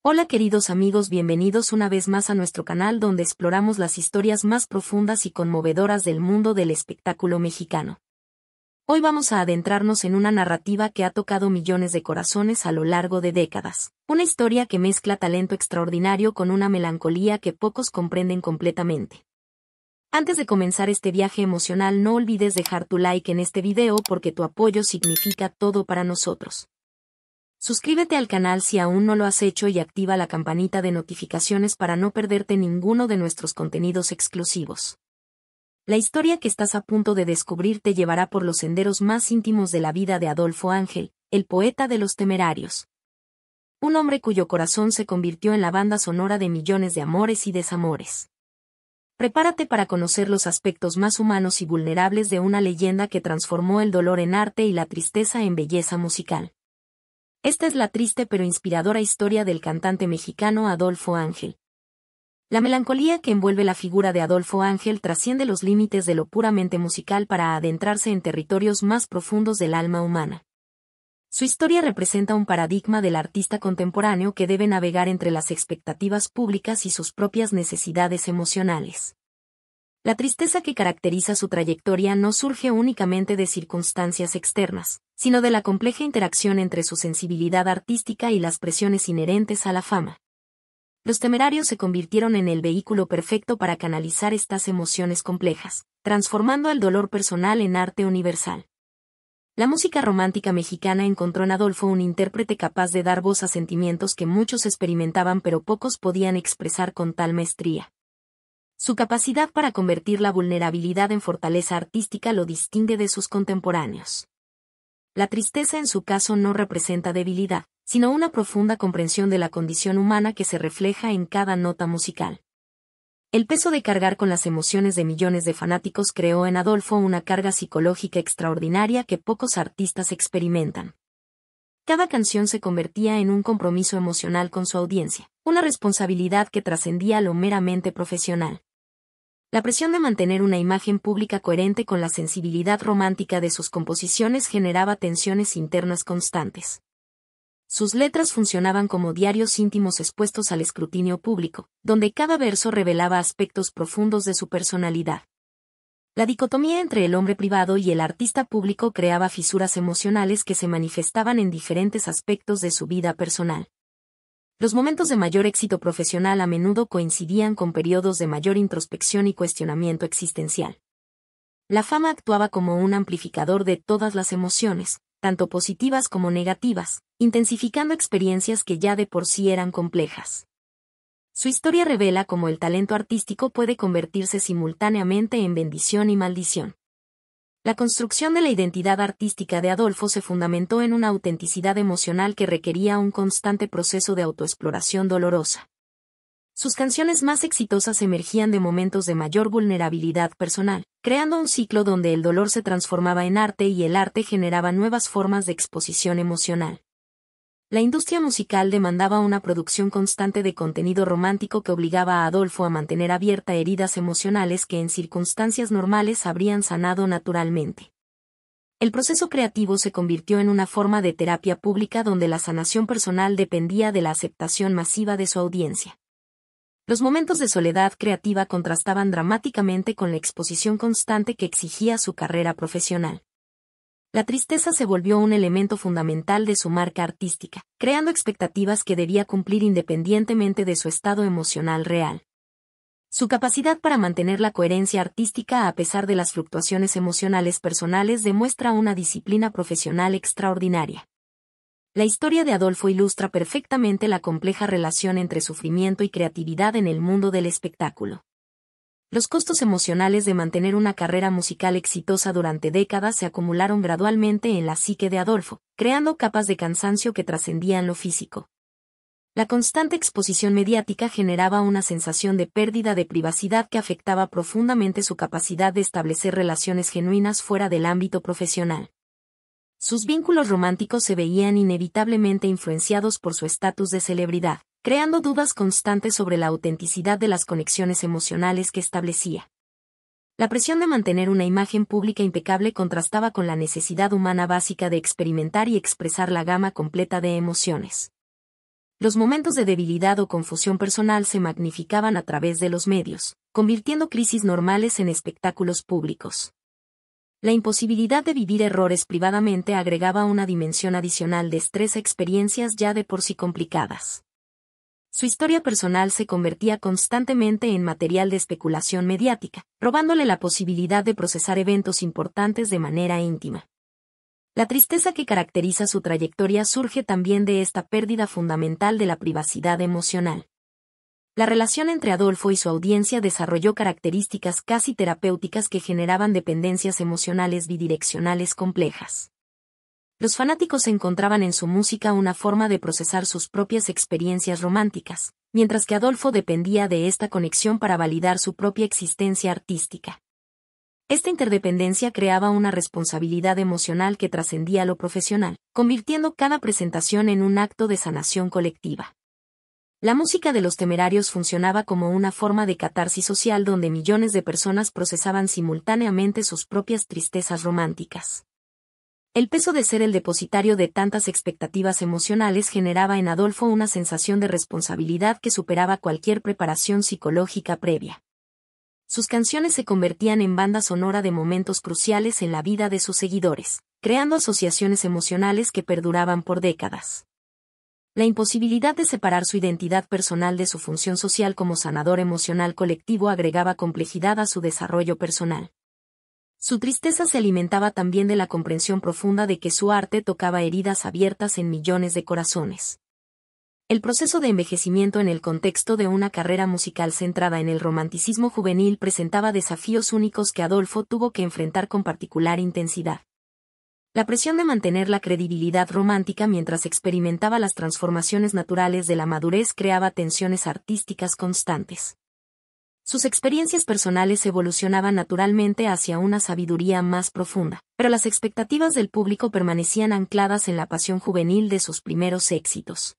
Hola queridos amigos, bienvenidos una vez más a nuestro canal donde exploramos las historias más profundas y conmovedoras del mundo del espectáculo mexicano. Hoy vamos a adentrarnos en una narrativa que ha tocado millones de corazones a lo largo de décadas. Una historia que mezcla talento extraordinario con una melancolía que pocos comprenden completamente. Antes de comenzar este viaje emocional, no olvides dejar tu like en este video porque tu apoyo significa todo para nosotros. Suscríbete al canal si aún no lo has hecho y activa la campanita de notificaciones para no perderte ninguno de nuestros contenidos exclusivos. La historia que estás a punto de descubrir te llevará por los senderos más íntimos de la vida de Adolfo Ángel, el poeta de los Temerarios. Un hombre cuyo corazón se convirtió en la banda sonora de millones de amores y desamores. Prepárate para conocer los aspectos más humanos y vulnerables de una leyenda que transformó el dolor en arte y la tristeza en belleza musical. Esta es la triste pero inspiradora historia del cantante mexicano Adolfo Ángel. La melancolía que envuelve la figura de Adolfo Ángel trasciende los límites de lo puramente musical para adentrarse en territorios más profundos del alma humana. Su historia representa un paradigma del artista contemporáneo que debe navegar entre las expectativas públicas y sus propias necesidades emocionales. La tristeza que caracteriza su trayectoria no surge únicamente de circunstancias externas, sino de la compleja interacción entre su sensibilidad artística y las presiones inherentes a la fama. Los Temerarios se convirtieron en el vehículo perfecto para canalizar estas emociones complejas, transformando el dolor personal en arte universal. La música romántica mexicana encontró en Adolfo un intérprete capaz de dar voz a sentimientos que muchos experimentaban pero pocos podían expresar con tal maestría. Su capacidad para convertir la vulnerabilidad en fortaleza artística lo distingue de sus contemporáneos. La tristeza en su caso no representa debilidad, sino una profunda comprensión de la condición humana que se refleja en cada nota musical. El peso de cargar con las emociones de millones de fanáticos creó en Adolfo una carga psicológica extraordinaria que pocos artistas experimentan. Cada canción se convertía en un compromiso emocional con su audiencia, una responsabilidad que trascendía lo meramente profesional. La presión de mantener una imagen pública coherente con la sensibilidad romántica de sus composiciones generaba tensiones internas constantes. Sus letras funcionaban como diarios íntimos expuestos al escrutinio público, donde cada verso revelaba aspectos profundos de su personalidad. La dicotomía entre el hombre privado y el artista público creaba fisuras emocionales que se manifestaban en diferentes aspectos de su vida personal. Los momentos de mayor éxito profesional a menudo coincidían con periodos de mayor introspección y cuestionamiento existencial. La fama actuaba como un amplificador de todas las emociones, tanto positivas como negativas, intensificando experiencias que ya de por sí eran complejas. Su historia revela cómo el talento artístico puede convertirse simultáneamente en bendición y maldición. La construcción de la identidad artística de Adolfo se fundamentó en una autenticidad emocional que requería un constante proceso de autoexploración dolorosa. Sus canciones más exitosas emergían de momentos de mayor vulnerabilidad personal, creando un ciclo donde el dolor se transformaba en arte y el arte generaba nuevas formas de exposición emocional. La industria musical demandaba una producción constante de contenido romántico que obligaba a Adolfo a mantener abiertas heridas emocionales que en circunstancias normales habrían sanado naturalmente. El proceso creativo se convirtió en una forma de terapia pública donde la sanación personal dependía de la aceptación masiva de su audiencia. Los momentos de soledad creativa contrastaban dramáticamente con la exposición constante que exigía su carrera profesional. La tristeza se volvió un elemento fundamental de su marca artística, creando expectativas que debía cumplir independientemente de su estado emocional real. Su capacidad para mantener la coherencia artística a pesar de las fluctuaciones emocionales personales demuestra una disciplina profesional extraordinaria. La historia de Adolfo ilustra perfectamente la compleja relación entre sufrimiento y creatividad en el mundo del espectáculo. Los costos emocionales de mantener una carrera musical exitosa durante décadas se acumularon gradualmente en la psique de Adolfo, creando capas de cansancio que trascendían lo físico. La constante exposición mediática generaba una sensación de pérdida de privacidad que afectaba profundamente su capacidad de establecer relaciones genuinas fuera del ámbito profesional. Sus vínculos románticos se veían inevitablemente influenciados por su estatus de celebridad, creando dudas constantes sobre la autenticidad de las conexiones emocionales que establecía. La presión de mantener una imagen pública impecable contrastaba con la necesidad humana básica de experimentar y expresar la gama completa de emociones. Los momentos de debilidad o confusión personal se magnificaban a través de los medios, convirtiendo crisis normales en espectáculos públicos. La imposibilidad de vivir errores privadamente agregaba una dimensión adicional de estrés a experiencias ya de por sí complicadas. Su historia personal se convertía constantemente en material de especulación mediática, robándole la posibilidad de procesar eventos importantes de manera íntima. La tristeza que caracteriza su trayectoria surge también de esta pérdida fundamental de la privacidad emocional. La relación entre Adolfo y su audiencia desarrolló características casi terapéuticas que generaban dependencias emocionales bidireccionales complejas. Los fanáticos encontraban en su música una forma de procesar sus propias experiencias románticas, mientras que Adolfo dependía de esta conexión para validar su propia existencia artística. Esta interdependencia creaba una responsabilidad emocional que trascendía lo profesional, convirtiendo cada presentación en un acto de sanación colectiva. La música de Los Temerarios funcionaba como una forma de catarsis social donde millones de personas procesaban simultáneamente sus propias tristezas románticas. El peso de ser el depositario de tantas expectativas emocionales generaba en Adolfo una sensación de responsabilidad que superaba cualquier preparación psicológica previa. Sus canciones se convertían en banda sonora de momentos cruciales en la vida de sus seguidores, creando asociaciones emocionales que perduraban por décadas. La imposibilidad de separar su identidad personal de su función social como sanador emocional colectivo agregaba complejidad a su desarrollo personal. Su tristeza se alimentaba también de la comprensión profunda de que su arte tocaba heridas abiertas en millones de corazones. El proceso de envejecimiento en el contexto de una carrera musical centrada en el romanticismo juvenil presentaba desafíos únicos que Adolfo tuvo que enfrentar con particular intensidad. La presión de mantener la credibilidad romántica mientras experimentaba las transformaciones naturales de la madurez creaba tensiones artísticas constantes. Sus experiencias personales evolucionaban naturalmente hacia una sabiduría más profunda, pero las expectativas del público permanecían ancladas en la pasión juvenil de sus primeros éxitos.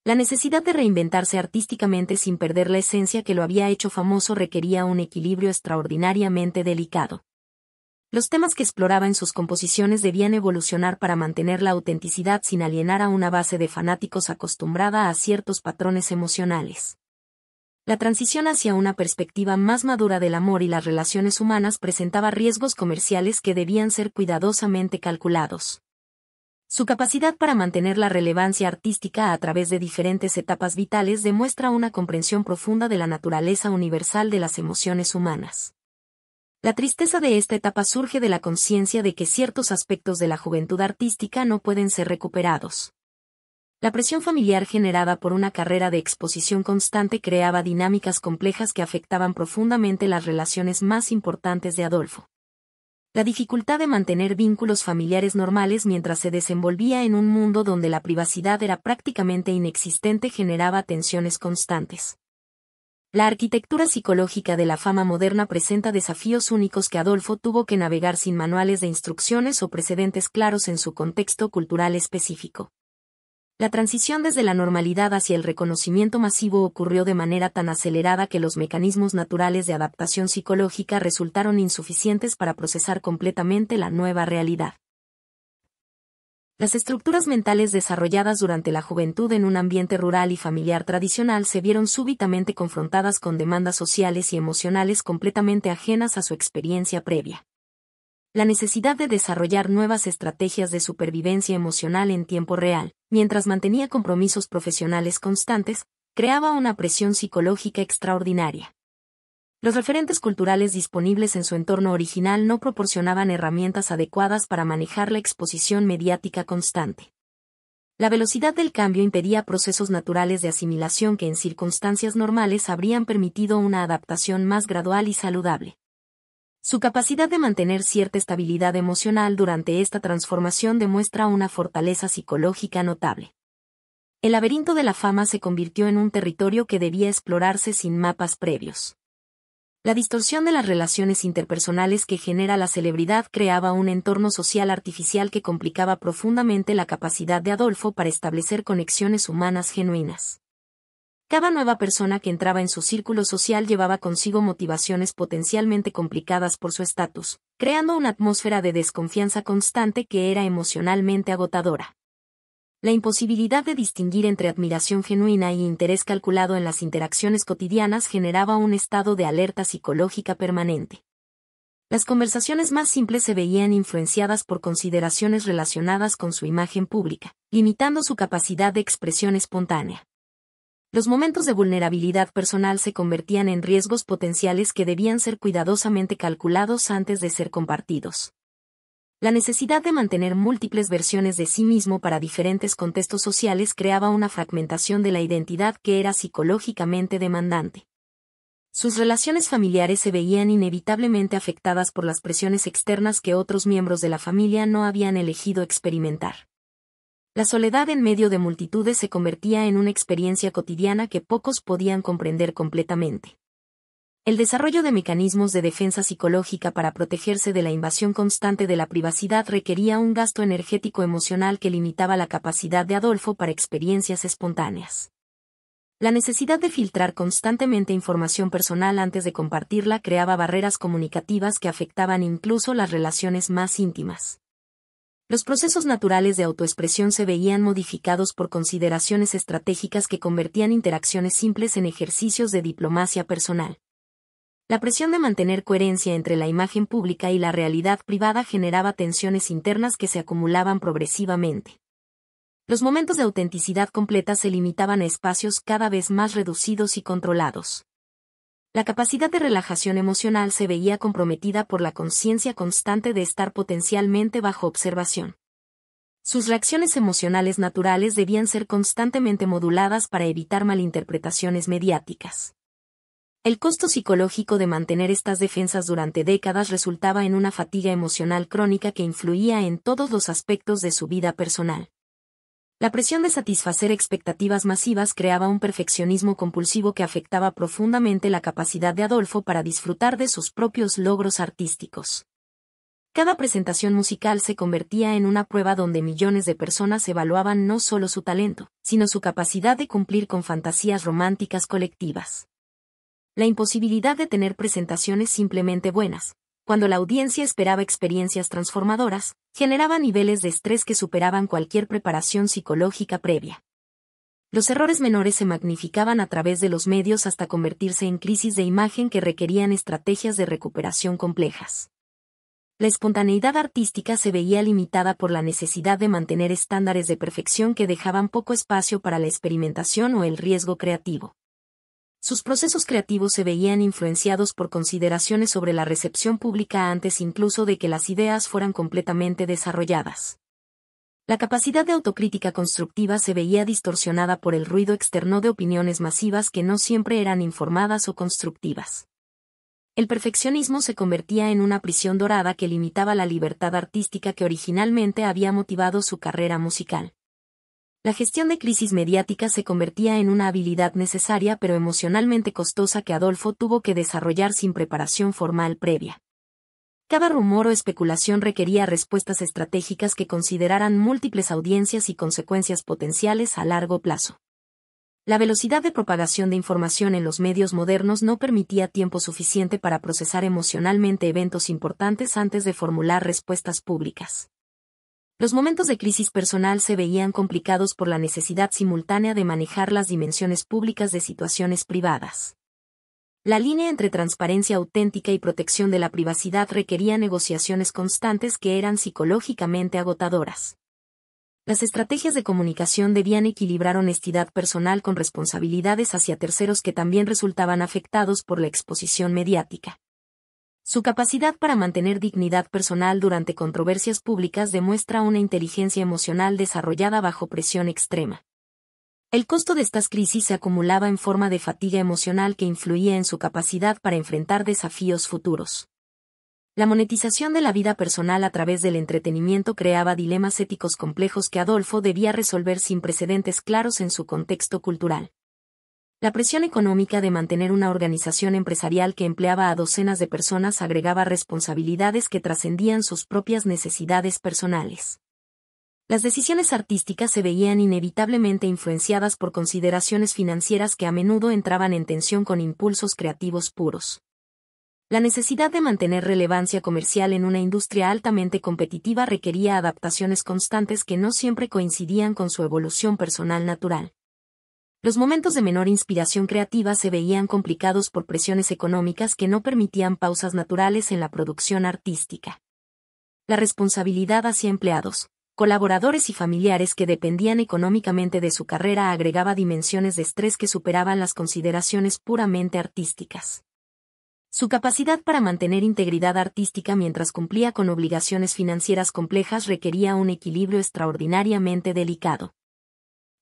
La necesidad de reinventarse artísticamente sin perder la esencia que lo había hecho famoso requería un equilibrio extraordinariamente delicado. Los temas que exploraba en sus composiciones debían evolucionar para mantener la autenticidad sin alienar a una base de fanáticos acostumbrada a ciertos patrones emocionales. La transición hacia una perspectiva más madura del amor y las relaciones humanas presentaba riesgos comerciales que debían ser cuidadosamente calculados. Su capacidad para mantener la relevancia artística a través de diferentes etapas vitales demuestra una comprensión profunda de la naturaleza universal de las emociones humanas. La tristeza de esta etapa surge de la conciencia de que ciertos aspectos de la juventud artística no pueden ser recuperados. La presión familiar generada por una carrera de exposición constante creaba dinámicas complejas que afectaban profundamente las relaciones más importantes de Adolfo. La dificultad de mantener vínculos familiares normales mientras se desenvolvía en un mundo donde la privacidad era prácticamente inexistente generaba tensiones constantes. La arquitectura psicológica de la fama moderna presenta desafíos únicos que Adolfo tuvo que navegar sin manuales de instrucciones o precedentes claros en su contexto cultural específico. La transición desde la normalidad hacia el reconocimiento masivo ocurrió de manera tan acelerada que los mecanismos naturales de adaptación psicológica resultaron insuficientes para procesar completamente la nueva realidad. Las estructuras mentales desarrolladas durante la juventud en un ambiente rural y familiar tradicional se vieron súbitamente confrontadas con demandas sociales y emocionales completamente ajenas a su experiencia previa. La necesidad de desarrollar nuevas estrategias de supervivencia emocional en tiempo real, mientras mantenía compromisos profesionales constantes, creaba una presión psicológica extraordinaria. Los referentes culturales disponibles en su entorno original no proporcionaban herramientas adecuadas para manejar la exposición mediática constante. La velocidad del cambio impedía procesos naturales de asimilación que en circunstancias normales habrían permitido una adaptación más gradual y saludable. Su capacidad de mantener cierta estabilidad emocional durante esta transformación demuestra una fortaleza psicológica notable. El laberinto de la fama se convirtió en un territorio que debía explorarse sin mapas previos. La distorsión de las relaciones interpersonales que genera la celebridad creaba un entorno social artificial que complicaba profundamente la capacidad de Adolfo para establecer conexiones humanas genuinas. Cada nueva persona que entraba en su círculo social llevaba consigo motivaciones potencialmente complicadas por su estatus, creando una atmósfera de desconfianza constante que era emocionalmente agotadora. La imposibilidad de distinguir entre admiración genuina y interés calculado en las interacciones cotidianas generaba un estado de alerta psicológica permanente. Las conversaciones más simples se veían influenciadas por consideraciones relacionadas con su imagen pública, limitando su capacidad de expresión espontánea. Los momentos de vulnerabilidad personal se convertían en riesgos potenciales que debían ser cuidadosamente calculados antes de ser compartidos. La necesidad de mantener múltiples versiones de sí mismo para diferentes contextos sociales creaba una fragmentación de la identidad que era psicológicamente demandante. Sus relaciones familiares se veían inevitablemente afectadas por las presiones externas que otros miembros de la familia no habían elegido experimentar. La soledad en medio de multitudes se convertía en una experiencia cotidiana que pocos podían comprender completamente. El desarrollo de mecanismos de defensa psicológica para protegerse de la invasión constante de la privacidad requería un gasto energético emocional que limitaba la capacidad de Adolfo para experiencias espontáneas. La necesidad de filtrar constantemente información personal antes de compartirla creaba barreras comunicativas que afectaban incluso las relaciones más íntimas. Los procesos naturales de autoexpresión se veían modificados por consideraciones estratégicas que convertían interacciones simples en ejercicios de diplomacia personal. La presión de mantener coherencia entre la imagen pública y la realidad privada generaba tensiones internas que se acumulaban progresivamente. Los momentos de autenticidad completa se limitaban a espacios cada vez más reducidos y controlados. La capacidad de relajación emocional se veía comprometida por la conciencia constante de estar potencialmente bajo observación. Sus reacciones emocionales naturales debían ser constantemente moduladas para evitar malinterpretaciones mediáticas. El costo psicológico de mantener estas defensas durante décadas resultaba en una fatiga emocional crónica que influía en todos los aspectos de su vida personal. La presión de satisfacer expectativas masivas creaba un perfeccionismo compulsivo que afectaba profundamente la capacidad de Adolfo para disfrutar de sus propios logros artísticos. Cada presentación musical se convertía en una prueba donde millones de personas evaluaban no solo su talento, sino su capacidad de cumplir con fantasías románticas colectivas. La imposibilidad de tener presentaciones simplemente buenas, cuando la audiencia esperaba experiencias transformadoras, generaba niveles de estrés que superaban cualquier preparación psicológica previa. Los errores menores se magnificaban a través de los medios hasta convertirse en crisis de imagen que requerían estrategias de recuperación complejas. La espontaneidad artística se veía limitada por la necesidad de mantener estándares de perfección que dejaban poco espacio para la experimentación o el riesgo creativo. Sus procesos creativos se veían influenciados por consideraciones sobre la recepción pública antes incluso de que las ideas fueran completamente desarrolladas. La capacidad de autocrítica constructiva se veía distorsionada por el ruido externo de opiniones masivas que no siempre eran informadas o constructivas. El perfeccionismo se convertía en una prisión dorada que limitaba la libertad artística que originalmente había motivado su carrera musical. La gestión de crisis mediáticas se convertía en una habilidad necesaria pero emocionalmente costosa que Adolfo tuvo que desarrollar sin preparación formal previa. Cada rumor o especulación requería respuestas estratégicas que consideraran múltiples audiencias y consecuencias potenciales a largo plazo. La velocidad de propagación de información en los medios modernos no permitía tiempo suficiente para procesar emocionalmente eventos importantes antes de formular respuestas públicas. Los momentos de crisis personal se veían complicados por la necesidad simultánea de manejar las dimensiones públicas de situaciones privadas. La línea entre transparencia auténtica y protección de la privacidad requería negociaciones constantes que eran psicológicamente agotadoras. Las estrategias de comunicación debían equilibrar honestidad personal con responsabilidades hacia terceros que también resultaban afectados por la exposición mediática. Su capacidad para mantener dignidad personal durante controversias públicas demuestra una inteligencia emocional desarrollada bajo presión extrema. El costo de estas crisis se acumulaba en forma de fatiga emocional que influía en su capacidad para enfrentar desafíos futuros. La monetización de la vida personal a través del entretenimiento creaba dilemas éticos complejos que Adolfo debía resolver sin precedentes claros en su contexto cultural. La presión económica de mantener una organización empresarial que empleaba a docenas de personas agregaba responsabilidades que trascendían sus propias necesidades personales. Las decisiones artísticas se veían inevitablemente influenciadas por consideraciones financieras que a menudo entraban en tensión con impulsos creativos puros. La necesidad de mantener relevancia comercial en una industria altamente competitiva requería adaptaciones constantes que no siempre coincidían con su evolución personal natural. Los momentos de menor inspiración creativa se veían complicados por presiones económicas que no permitían pausas naturales en la producción artística. La responsabilidad hacia empleados, colaboradores y familiares que dependían económicamente de su carrera agregaba dimensiones de estrés que superaban las consideraciones puramente artísticas. Su capacidad para mantener integridad artística mientras cumplía con obligaciones financieras complejas requería un equilibrio extraordinariamente delicado.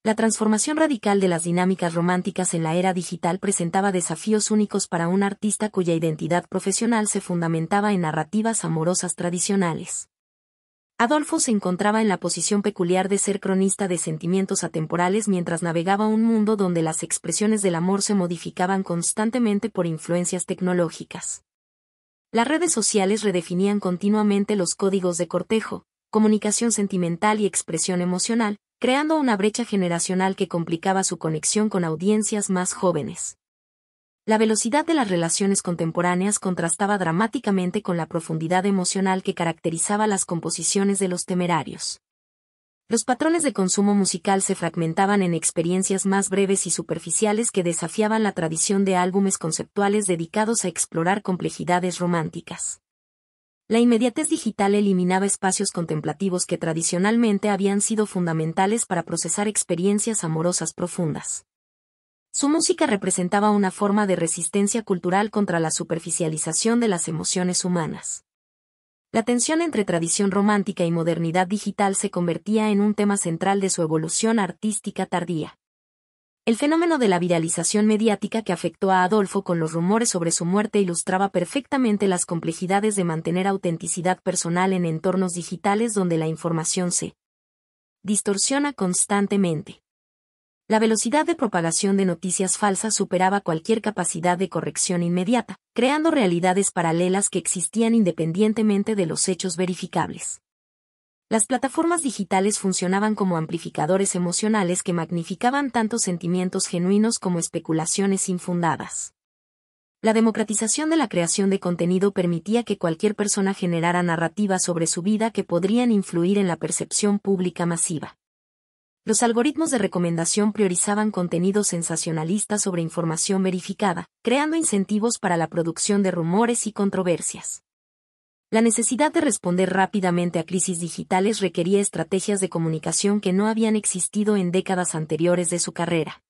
La transformación radical de las dinámicas románticas en la era digital presentaba desafíos únicos para un artista cuya identidad profesional se fundamentaba en narrativas amorosas tradicionales. Adolfo se encontraba en la posición peculiar de ser cronista de sentimientos atemporales mientras navegaba un mundo donde las expresiones del amor se modificaban constantemente por influencias tecnológicas. Las redes sociales redefinían continuamente los códigos de cortejo, comunicación sentimental y expresión emocional, creando una brecha generacional que complicaba su conexión con audiencias más jóvenes. La velocidad de las relaciones contemporáneas contrastaba dramáticamente con la profundidad emocional que caracterizaba las composiciones de Los Temerarios. Los patrones de consumo musical se fragmentaban en experiencias más breves y superficiales que desafiaban la tradición de álbumes conceptuales dedicados a explorar complejidades románticas. La inmediatez digital eliminaba espacios contemplativos que tradicionalmente habían sido fundamentales para procesar experiencias amorosas profundas. Su música representaba una forma de resistencia cultural contra la superficialización de las emociones humanas. La tensión entre tradición romántica y modernidad digital se convertía en un tema central de su evolución artística tardía. El fenómeno de la viralización mediática que afectó a Adolfo con los rumores sobre su muerte ilustraba perfectamente las complejidades de mantener autenticidad personal en entornos digitales donde la información se distorsiona constantemente. La velocidad de propagación de noticias falsas superaba cualquier capacidad de corrección inmediata, creando realidades paralelas que existían independientemente de los hechos verificables. Las plataformas digitales funcionaban como amplificadores emocionales que magnificaban tanto sentimientos genuinos como especulaciones infundadas. La democratización de la creación de contenido permitía que cualquier persona generara narrativas sobre su vida que podrían influir en la percepción pública masiva. Los algoritmos de recomendación priorizaban contenido sensacionalista sobre información verificada, creando incentivos para la producción de rumores y controversias. La necesidad de responder rápidamente a crisis digitales requería estrategias de comunicación que no habían existido en décadas anteriores de su carrera.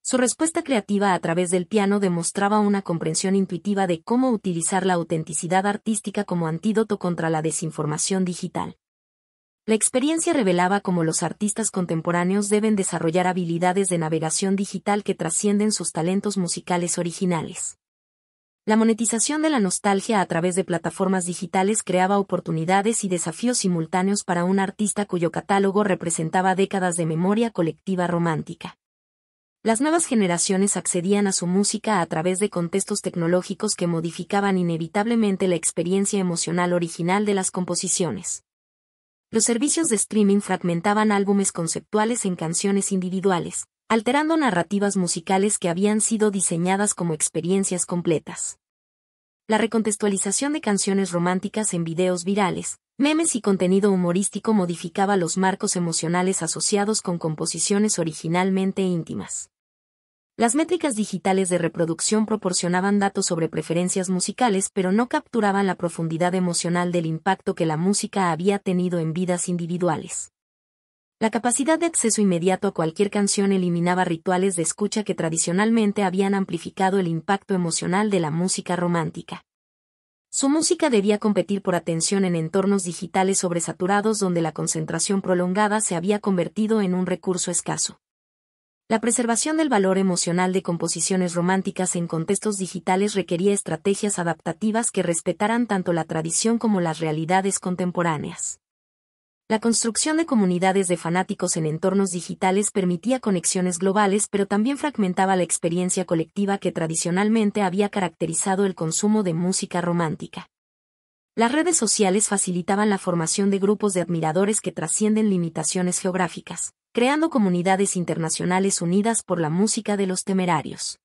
Su respuesta creativa a través del piano demostraba una comprensión intuitiva de cómo utilizar la autenticidad artística como antídoto contra la desinformación digital. La experiencia revelaba cómo los artistas contemporáneos deben desarrollar habilidades de navegación digital que trascienden sus talentos musicales originales. La monetización de la nostalgia a través de plataformas digitales creaba oportunidades y desafíos simultáneos para un artista cuyo catálogo representaba décadas de memoria colectiva romántica. Las nuevas generaciones accedían a su música a través de contextos tecnológicos que modificaban inevitablemente la experiencia emocional original de las composiciones. Los servicios de streaming fragmentaban álbumes conceptuales en canciones individuales, alterando narrativas musicales que habían sido diseñadas como experiencias completas. La recontextualización de canciones románticas en videos virales, memes y contenido humorístico modificaba los marcos emocionales asociados con composiciones originalmente íntimas. Las métricas digitales de reproducción proporcionaban datos sobre preferencias musicales pero no capturaban la profundidad emocional del impacto que la música había tenido en vidas individuales. La capacidad de acceso inmediato a cualquier canción eliminaba rituales de escucha que tradicionalmente habían amplificado el impacto emocional de la música romántica. Su música debía competir por atención en entornos digitales sobresaturados donde la concentración prolongada se había convertido en un recurso escaso. La preservación del valor emocional de composiciones románticas en contextos digitales requería estrategias adaptativas que respetaran tanto la tradición como las realidades contemporáneas. La construcción de comunidades de fanáticos en entornos digitales permitía conexiones globales pero también fragmentaba la experiencia colectiva que tradicionalmente había caracterizado el consumo de música romántica. Las redes sociales facilitaban la formación de grupos de admiradores que trascienden limitaciones geográficas, creando comunidades internacionales unidas por la música de Los Temerarios.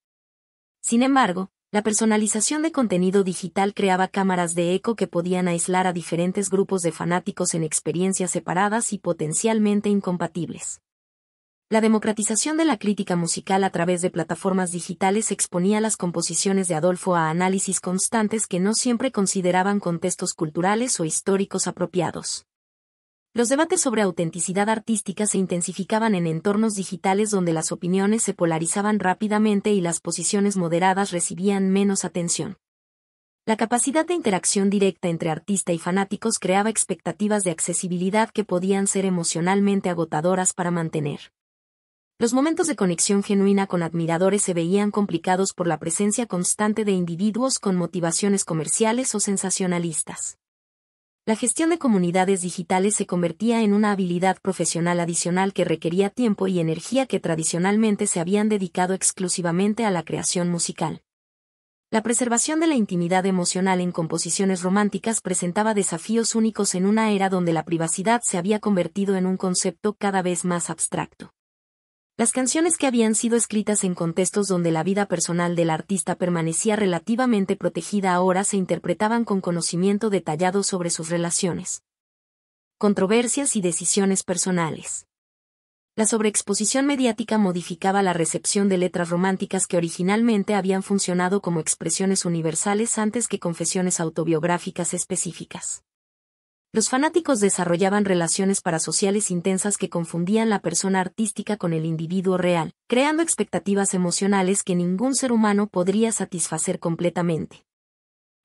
Sin embargo, La personalización de contenido digital creaba cámaras de eco que podían aislar a diferentes grupos de fanáticos en experiencias separadas y potencialmente incompatibles. La democratización de la crítica musical a través de plataformas digitales exponía las composiciones de Adolfo a análisis constantes que no siempre consideraban contextos culturales o históricos apropiados. Los debates sobre autenticidad artística se intensificaban en entornos digitales donde las opiniones se polarizaban rápidamente y las posiciones moderadas recibían menos atención. La capacidad de interacción directa entre artista y fanáticos creaba expectativas de accesibilidad que podían ser emocionalmente agotadoras para mantener. Los momentos de conexión genuina con admiradores se veían complicados por la presencia constante de individuos con motivaciones comerciales o sensacionalistas. La gestión de comunidades digitales se convertía en una habilidad profesional adicional que requería tiempo y energía que tradicionalmente se habían dedicado exclusivamente a la creación musical. La preservación de la intimidad emocional en composiciones románticas presentaba desafíos únicos en una era donde la privacidad se había convertido en un concepto cada vez más abstracto. Las canciones que habían sido escritas en contextos donde la vida personal del artista permanecía relativamente protegida ahora se interpretaban con conocimiento detallado sobre sus relaciones, controversias y decisiones personales. La sobreexposición mediática modificaba la recepción de letras románticas que originalmente habían funcionado como expresiones universales antes que confesiones autobiográficas específicas. Los fanáticos desarrollaban relaciones parasociales intensas que confundían la persona artística con el individuo real, creando expectativas emocionales que ningún ser humano podría satisfacer completamente.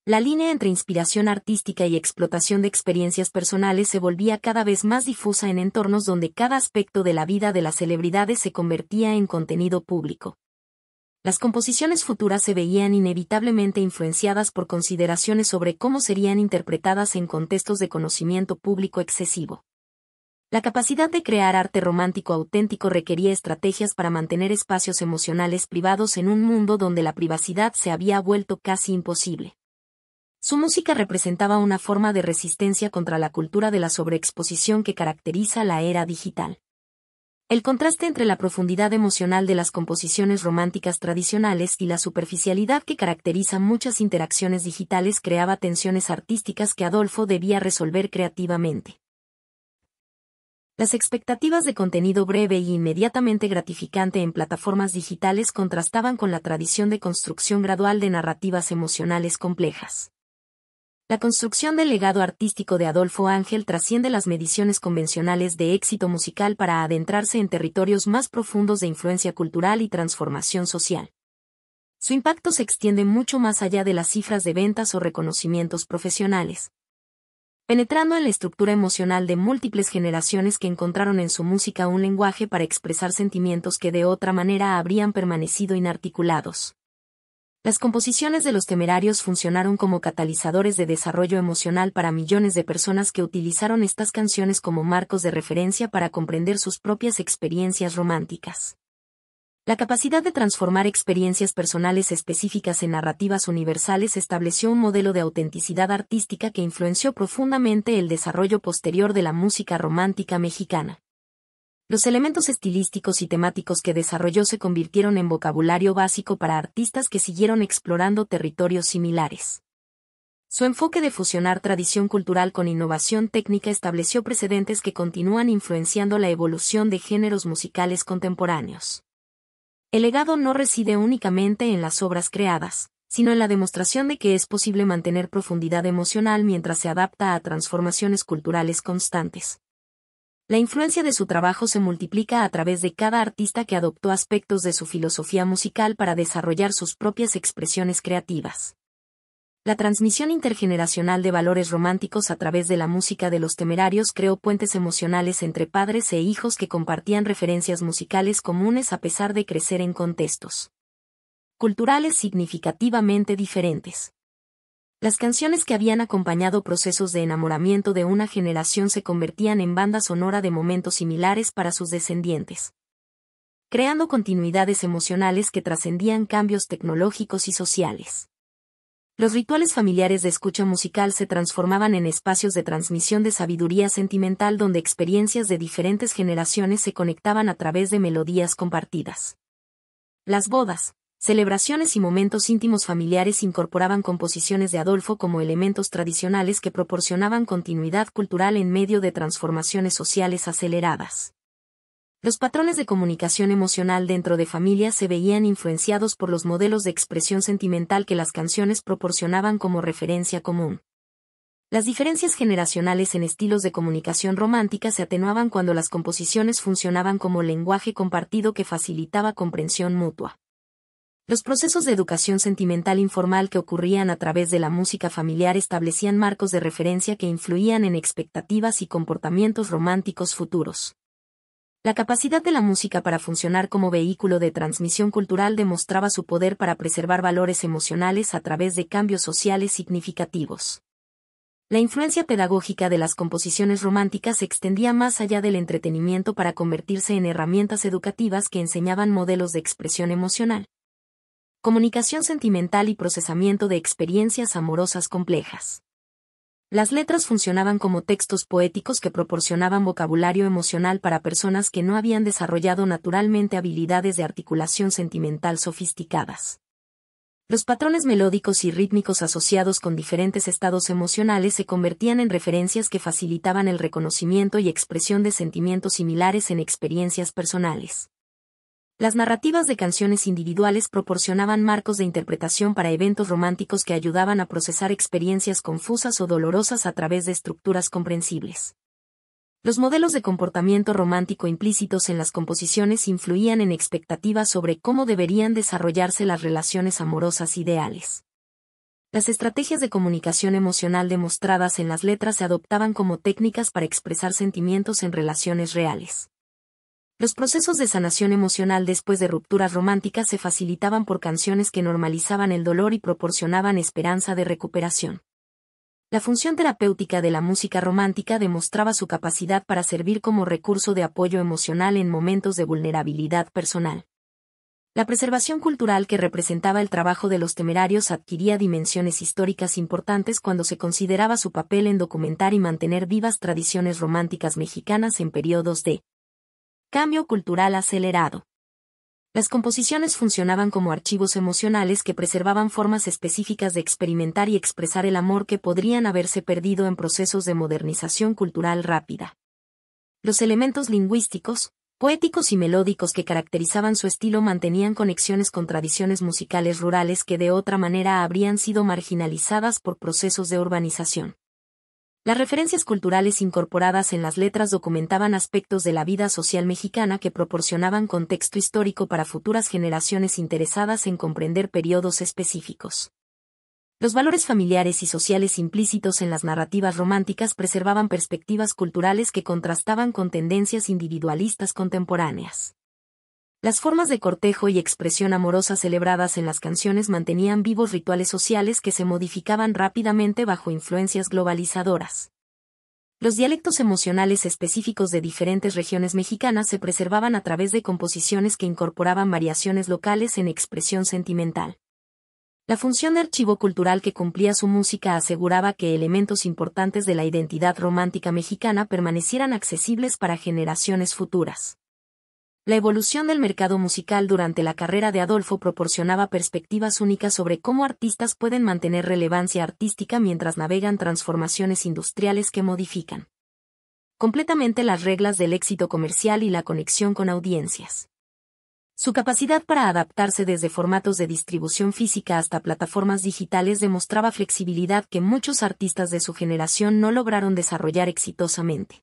La línea entre inspiración artística y explotación de experiencias personales se volvía cada vez más difusa en entornos donde cada aspecto de la vida de las celebridades se convertía en contenido público. Las composiciones futuras se veían inevitablemente influenciadas por consideraciones sobre cómo serían interpretadas en contextos de conocimiento público excesivo. La capacidad de crear arte romántico auténtico requería estrategias para mantener espacios emocionales privados en un mundo donde la privacidad se había vuelto casi imposible. Su música representaba una forma de resistencia contra la cultura de la sobreexposición que caracteriza la era digital. El contraste entre la profundidad emocional de las composiciones románticas tradicionales y la superficialidad que caracteriza muchas interacciones digitales creaba tensiones artísticas que Adolfo debía resolver creativamente. Las expectativas de contenido breve y inmediatamente gratificante en plataformas digitales contrastaban con la tradición de construcción gradual de narrativas emocionales complejas. La construcción del legado artístico de Adolfo Ángel trasciende las mediciones convencionales de éxito musical para adentrarse en territorios más profundos de influencia cultural y transformación social. Su impacto se extiende mucho más allá de las cifras de ventas o reconocimientos profesionales, penetrando en la estructura emocional de múltiples generaciones que encontraron en su música un lenguaje para expresar sentimientos que de otra manera habrían permanecido inarticulados. Las composiciones de Los Temerarios funcionaron como catalizadores de desarrollo emocional para millones de personas que utilizaron estas canciones como marcos de referencia para comprender sus propias experiencias románticas. La capacidad de transformar experiencias personales específicas en narrativas universales estableció un modelo de autenticidad artística que influenció profundamente el desarrollo posterior de la música romántica mexicana. Los elementos estilísticos y temáticos que desarrolló se convirtieron en vocabulario básico para artistas que siguieron explorando territorios similares. Su enfoque de fusionar tradición cultural con innovación técnica estableció precedentes que continúan influenciando la evolución de géneros musicales contemporáneos. El legado no reside únicamente en las obras creadas, sino en la demostración de que es posible mantener profundidad emocional mientras se adapta a transformaciones culturales constantes. La influencia de su trabajo se multiplica a través de cada artista que adoptó aspectos de su filosofía musical para desarrollar sus propias expresiones creativas. La transmisión intergeneracional de valores románticos a través de la música de Los Temerarios creó puentes emocionales entre padres e hijos que compartían referencias musicales comunes a pesar de crecer en contextos culturales significativamente diferentes. Las canciones que habían acompañado procesos de enamoramiento de una generación se convertían en banda sonora de momentos similares para sus descendientes, creando continuidades emocionales que trascendían cambios tecnológicos y sociales. Los rituales familiares de escucha musical se transformaban en espacios de transmisión de sabiduría sentimental donde experiencias de diferentes generaciones se conectaban a través de melodías compartidas. Las bodas, Celebraciones y momentos íntimos familiares incorporaban composiciones de Adolfo como elementos tradicionales que proporcionaban continuidad cultural en medio de transformaciones sociales aceleradas. Los patrones de comunicación emocional dentro de familias se veían influenciados por los modelos de expresión sentimental que las canciones proporcionaban como referencia común. Las diferencias generacionales en estilos de comunicación romántica se atenuaban cuando las composiciones funcionaban como lenguaje compartido que facilitaba comprensión mutua. Los procesos de educación sentimental informal que ocurrían a través de la música familiar establecían marcos de referencia que influían en expectativas y comportamientos románticos futuros. La capacidad de la música para funcionar como vehículo de transmisión cultural demostraba su poder para preservar valores emocionales a través de cambios sociales significativos. La influencia pedagógica de las composiciones románticas se extendía más allá del entretenimiento para convertirse en herramientas educativas que enseñaban modelos de expresión emocional, comunicación sentimental y procesamiento de experiencias amorosas complejas. Las letras funcionaban como textos poéticos que proporcionaban vocabulario emocional para personas que no habían desarrollado naturalmente habilidades de articulación sentimental sofisticadas. Los patrones melódicos y rítmicos asociados con diferentes estados emocionales se convertían en referencias que facilitaban el reconocimiento y expresión de sentimientos similares en experiencias personales. Las narrativas de canciones individuales proporcionaban marcos de interpretación para eventos románticos que ayudaban a procesar experiencias confusas o dolorosas a través de estructuras comprensibles. Los modelos de comportamiento romántico implícitos en las composiciones influían en expectativas sobre cómo deberían desarrollarse las relaciones amorosas ideales. Las estrategias de comunicación emocional demostradas en las letras se adoptaban como técnicas para expresar sentimientos en relaciones reales. Los procesos de sanación emocional después de rupturas románticas se facilitaban por canciones que normalizaban el dolor y proporcionaban esperanza de recuperación. La función terapéutica de la música romántica demostraba su capacidad para servir como recurso de apoyo emocional en momentos de vulnerabilidad personal. La preservación cultural que representaba el trabajo de los Temerarios adquiría dimensiones históricas importantes cuando se consideraba su papel en documentar y mantener vivas tradiciones románticas mexicanas en periodos de cambio cultural acelerado. Las composiciones funcionaban como archivos emocionales que preservaban formas específicas de experimentar y expresar el amor que podrían haberse perdido en procesos de modernización cultural rápida. Los elementos lingüísticos, poéticos y melódicos que caracterizaban su estilo mantenían conexiones con tradiciones musicales rurales que de otra manera habrían sido marginalizadas por procesos de urbanización. Las referencias culturales incorporadas en las letras documentaban aspectos de la vida social mexicana que proporcionaban contexto histórico para futuras generaciones interesadas en comprender periodos específicos. Los valores familiares y sociales implícitos en las narrativas románticas preservaban perspectivas culturales que contrastaban con tendencias individualistas contemporáneas. Las formas de cortejo y expresión amorosa celebradas en las canciones mantenían vivos rituales sociales que se modificaban rápidamente bajo influencias globalizadoras. Los dialectos emocionales específicos de diferentes regiones mexicanas se preservaban a través de composiciones que incorporaban variaciones locales en expresión sentimental. La función de archivo cultural que cumplía su música aseguraba que elementos importantes de la identidad romántica mexicana permanecieran accesibles para generaciones futuras. La evolución del mercado musical durante la carrera de Adolfo proporcionaba perspectivas únicas sobre cómo artistas pueden mantener relevancia artística mientras navegan transformaciones industriales que modifican completamente las reglas del éxito comercial y la conexión con audiencias. Su capacidad para adaptarse desde formatos de distribución física hasta plataformas digitales demostraba flexibilidad que muchos artistas de su generación no lograron desarrollar exitosamente.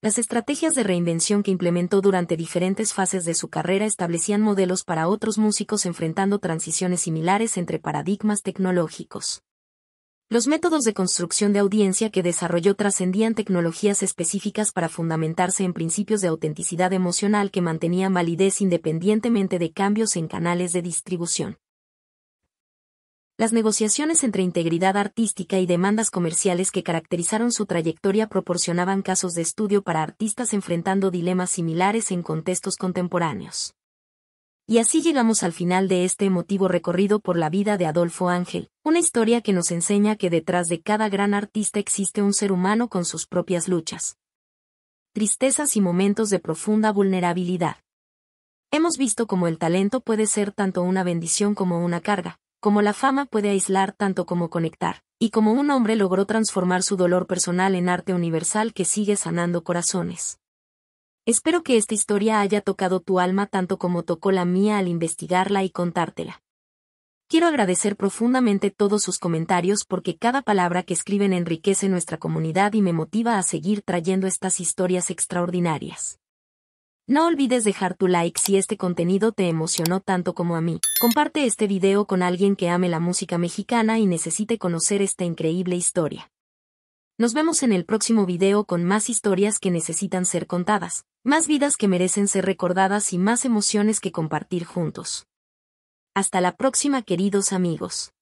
Las estrategias de reinvención que implementó durante diferentes fases de su carrera establecían modelos para otros músicos enfrentando transiciones similares entre paradigmas tecnológicos. Los métodos de construcción de audiencia que desarrolló trascendían tecnologías específicas para fundamentarse en principios de autenticidad emocional que mantenían validez independientemente de cambios en canales de distribución. Las negociaciones entre integridad artística y demandas comerciales que caracterizaron su trayectoria proporcionaban casos de estudio para artistas enfrentando dilemas similares en contextos contemporáneos. Y así llegamos al final de este emotivo recorrido por la vida de Adolfo Ángel, una historia que nos enseña que detrás de cada gran artista existe un ser humano con sus propias luchas, tristezas y momentos de profunda vulnerabilidad. Hemos visto cómo el talento puede ser tanto una bendición como una carga, cómo la fama puede aislar tanto como conectar, y cómo un hombre logró transformar su dolor personal en arte universal que sigue sanando corazones. Espero que esta historia haya tocado tu alma tanto como tocó la mía al investigarla y contártela. Quiero agradecer profundamente todos sus comentarios porque cada palabra que escriben enriquece nuestra comunidad y me motiva a seguir trayendo estas historias extraordinarias. No olvides dejar tu like si este contenido te emocionó tanto como a mí. Comparte este video con alguien que ame la música mexicana y necesite conocer esta increíble historia. Nos vemos en el próximo video con más historias que necesitan ser contadas, más vidas que merecen ser recordadas y más emociones que compartir juntos. Hasta la próxima, queridos amigos.